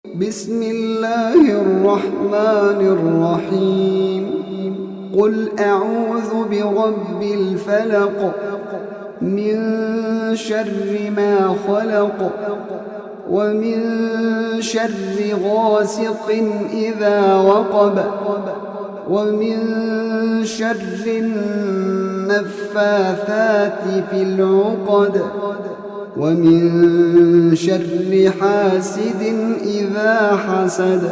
بسم الله الرحمن الرحيم. قل أعوذ برب الفلق من شر ما خلق ومن شر غاسق إذا وقب ومن شر النفاثات في العقد ومن شر حاسد إذا حسد.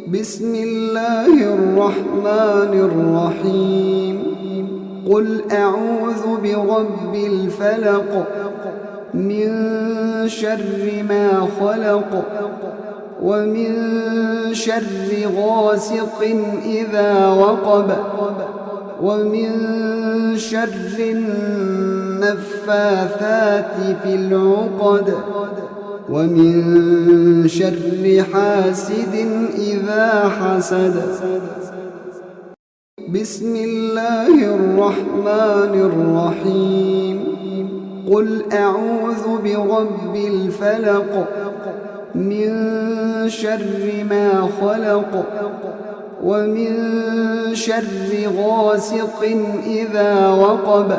بسم الله الرحمن الرحيم. قل أعوذ برب الفلق من شر ما خلق ومن شر غاسق إذا وقب ومن شر النفاثات في العقد ومن شر حاسد إذا حسد. بسم الله الرحمن الرحيم. قل أعوذ برب الفلق من شر ما خلق ومن شر غاسق إذا وقب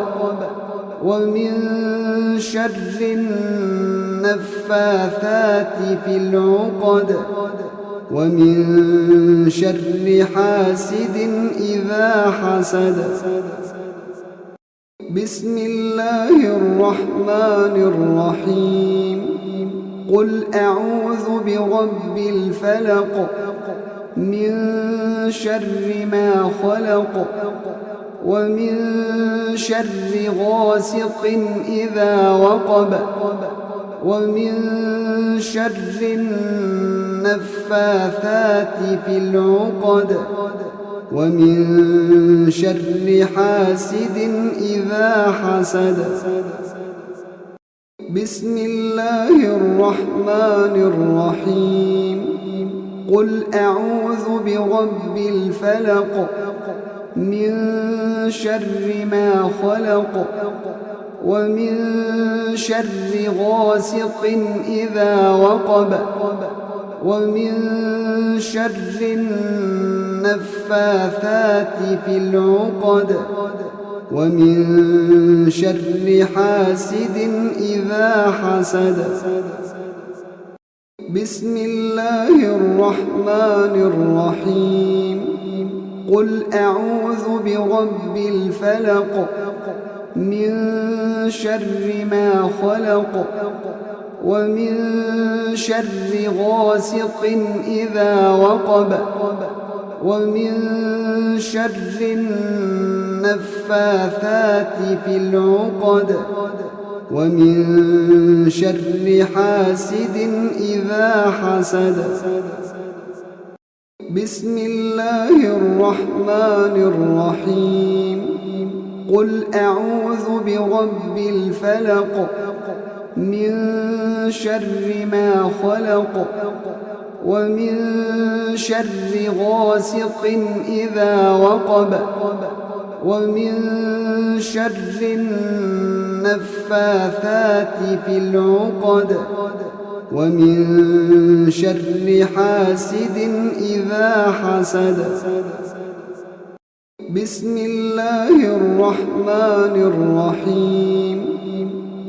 ومن شر النفاثات في العقد ومن شر حاسد إذا حسد. بسم الله الرحمن الرحيم. قل أعوذ برب الفلق من شر ما خلق ومن شر غاسق إذا وقب ومن شر النفاثات في العقد ومن شر حاسد إذا حسد. بسم الله الرحمن الرحيم. قل أعوذ برب الفلق من شر ما خلق ومن شر غاسق إذا وقب ومن شر النفاثات في العقد ومن شر حاسد إذا حسد. بسم الله الرحمن الرحيم. قل أعوذ برب الفلق من شر ما خلق ومن شر غاسق إذا وقب ومن شر النفاثات في العقد ومن شر حاسد إذا حسد. بسم الله الرحمن الرحيم. قل أعوذ برب الفلق من شر ما خلق ومن شر غاسق إذا وقب ومن شر النفاثات في العقد ومن شر حاسد إذا حسد. بسم الله الرحمن الرحيم.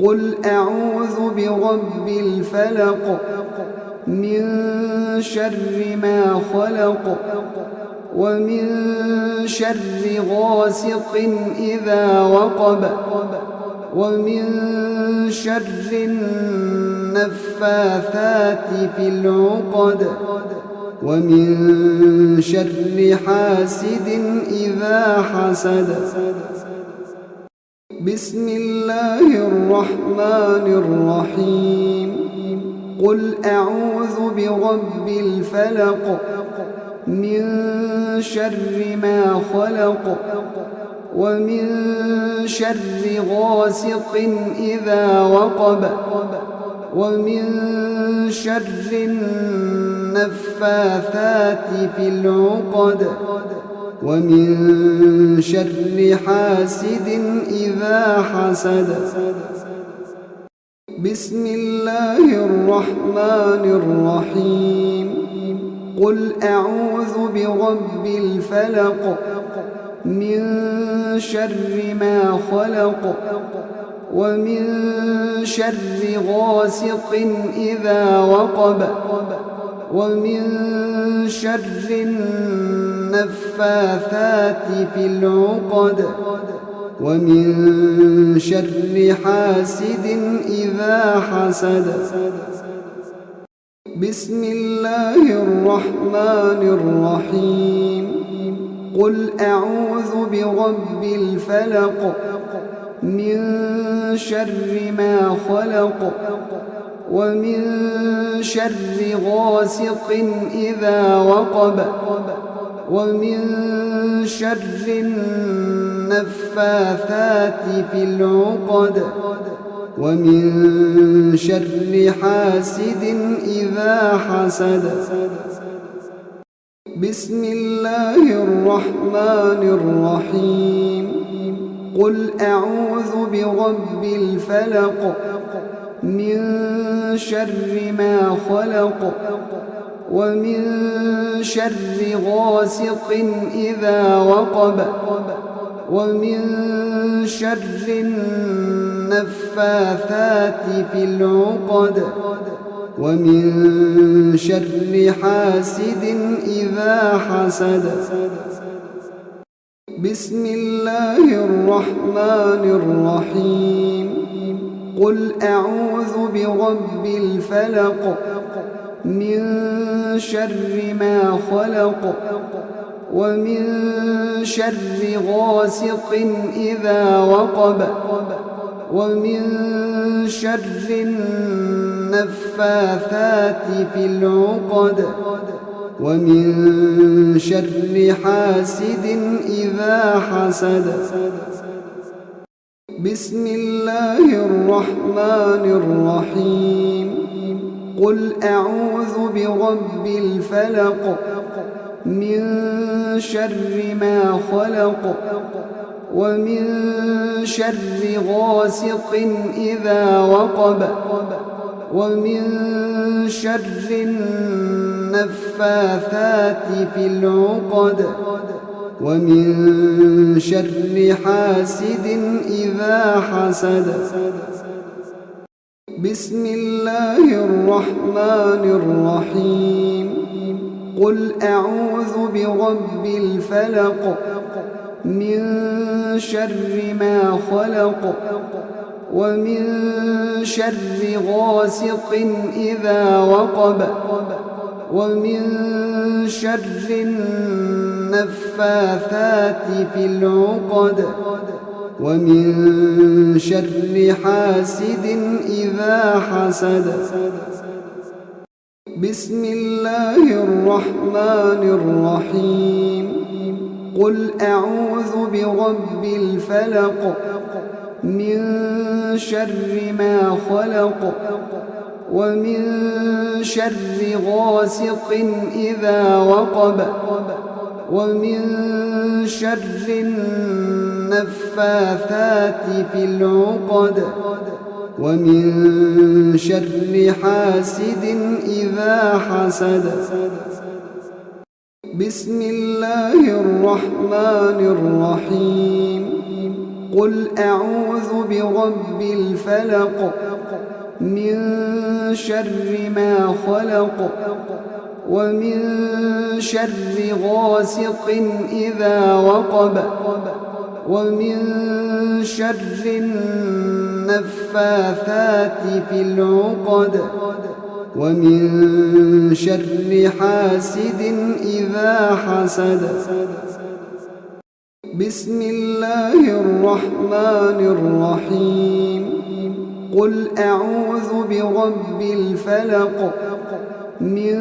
قل أعوذ برب الفلق من شر ما خلق ومن شر غاسق إذا وقب ومن شر النفاثات في العقد ومن شر حاسد إذا حسد. بسم الله الرحمن الرحيم. قل أعوذ برب الفلق من شر ما خلق ومن شر غاسق إذا وقب ومن شر النفاثات في العقد ومن شر حاسد إذا حسد. بسم الله الرحمن الرحيم قل أعوذ برب الفلق من شر ما خلق ومن شر غاسق إذا وقب ومن شر النفاثات في العقد ومن شر حاسد إذا حسد بسم الله الرحمن الرحيم قل أعوذ برب الفلق من شر ما خلق ومن شر غاسق إذا وقب ومن شر النفاثات في العقد ومن شر حاسد إذا حسد بسم الله الرحمن الرحيم قل أعوذ برب الفلق من شر ما خلق ومن شر غاسق إذا وقب ومن شر النفاثات في العقد ومن شر حاسد إذا حسد بسم الله الرحمن الرحيم قل أعوذ برب الفلق من شر ما خلق ومن شر غاسق إذا وقب ومن شر النفاثات في العقد ومن شر حاسد إذا حسد بسم الله الرحمن الرحيم قل أعوذ برب الفلق من شر ما خلق ومن شر غاسق إذا وقب ومن شر النفاثات في العقد ومن شر حاسد إذا حسد بسم الله الرحمن الرحيم قل أعوذ برب الفلق من شر ما خلق ومن شر غاسق إذا وقب ومن شر النفاثات في العقد ومن شر حاسد إذا حسد بسم الله الرحمن الرحيم قل أعوذ برب الفلق من شر ما خلق ومن شر غاسق إذا وقب ومن شر النفاثات في العقد ومن شر حاسد إذا حسد بسم الله الرحمن الرحيم قل أعوذ برب الفلق من شر ما خلق ومن شر غاسق إذا وقب ومن شر النفاثات في العقد ومن شر حاسد إذا حسد بسم الله الرحمن الرحيم قل أعوذ برب الفلق من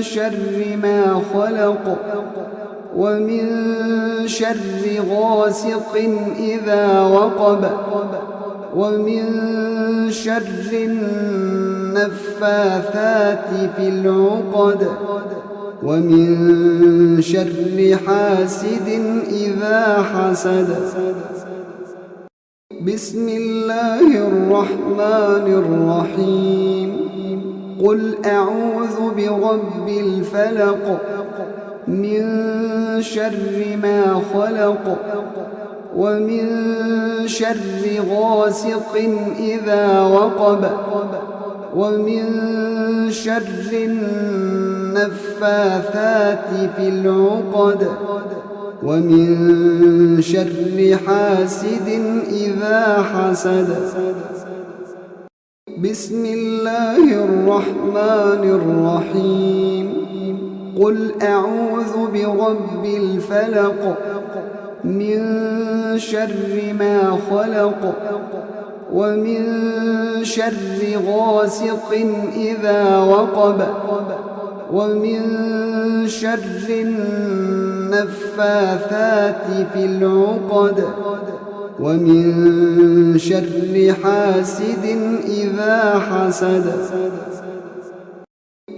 شر ما خلق ومن شر غاسق إذا وقب ومن شر النفاثات في العقد ومن شر حاسد إذا حسد بسم الله الرحمن الرحيم قل أعوذ برب الفلق من شر ما خلق ومن شر غاسق إذا وقب ومن شر النفاثات في العقد ومن شر حاسد إذا حسد بسم الله الرحمن الرحيم قل أعوذ برب الفلق من شر ما خلق ومن شر غاسق إذا وقب ومن شر النفاثات في العقد ومن شر حاسد إذا حسد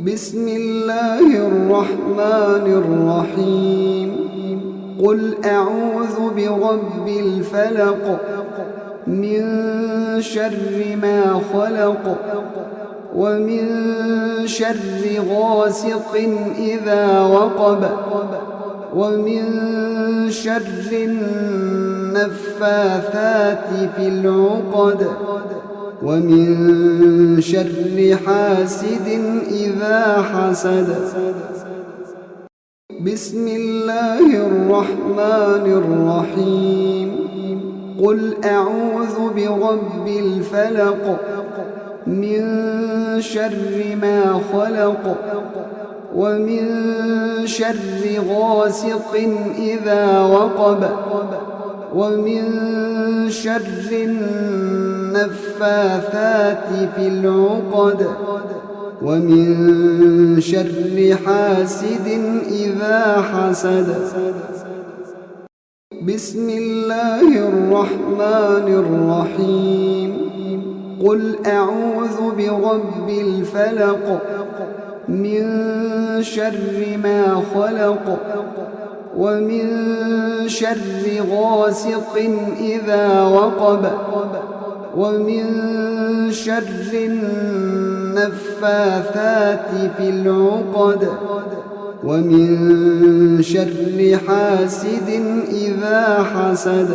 بسم الله الرحمن الرحيم قل أعوذ برب الفلق من شر ما خلق ومن شر غاسق إذا وقب ومن شر النفاثات في العقد ومن شر حاسد إذا حسد بسم الله الرحمن الرحيم قل أعوذ برب الفلق من شر ما خلق ومن شر غاسق إذا وقب ومن شر النفاثات في العقد ومن شر حاسد إذا حسد بسم الله الرحمن الرحيم قل أعوذ برب الفلق من شر ما خلق ومن شر غاسق إذا وقب ومن شر النفاثات في العقد ومن شر حاسد إذا حسد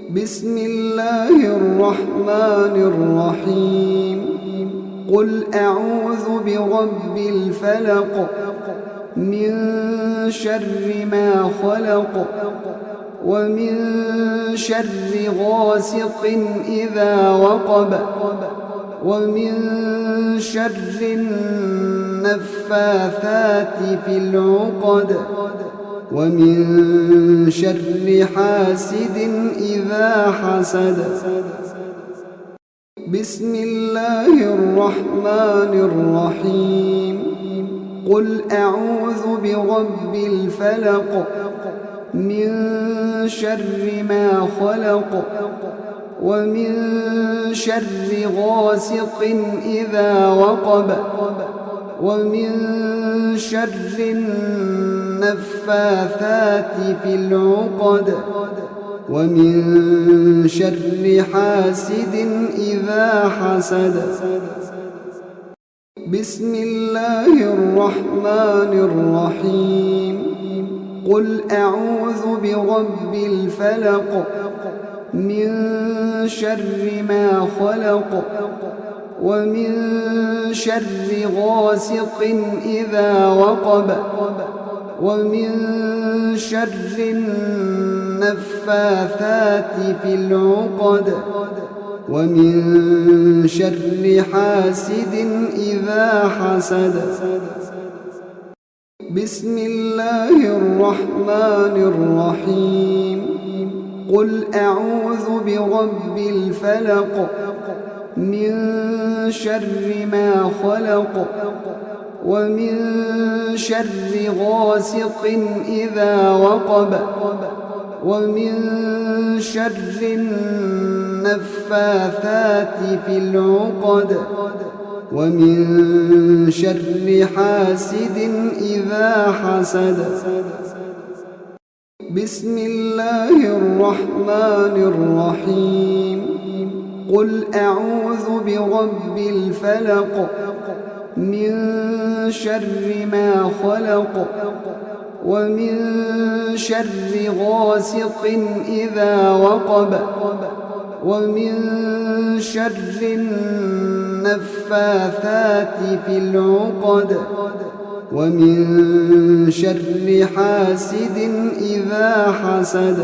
بسم الله الرحمن الرحيم قل أعوذ برب الفلق من شر ما خلق ومن شر غاسق إذا وقب ومن شر النفاثات في العقد ومن شر حاسد إذا حسد بسم الله الرحمن الرحيم قل أعوذ برب الفلق من شر ما خلق ومن شر غاسق إذا وقب ومن شر النفاثات في العقد ومن شر حاسد إذا حسد بسم الله الرحمن الرحيم قل أعوذ برب الفلق من شر ما خلق ومن شر غاسق إذا وقب ومن شر النفاثات في العقد ومن شر حاسد إذا حسد بسم الله الرحمن الرحيم قل أعوذ برب الفلق من شر ما خلق ومن شر غاسق إذا وقب ومن شر النفاثات في العقد ومن شر حاسد إذا حسد بسم الله الرحمن الرحيم قل أعوذ برب الفلق من شر ما خلق ومن شر غاسق إذا وقب ومن شر النفاثات في العقد ومن شر حاسد إذا حسد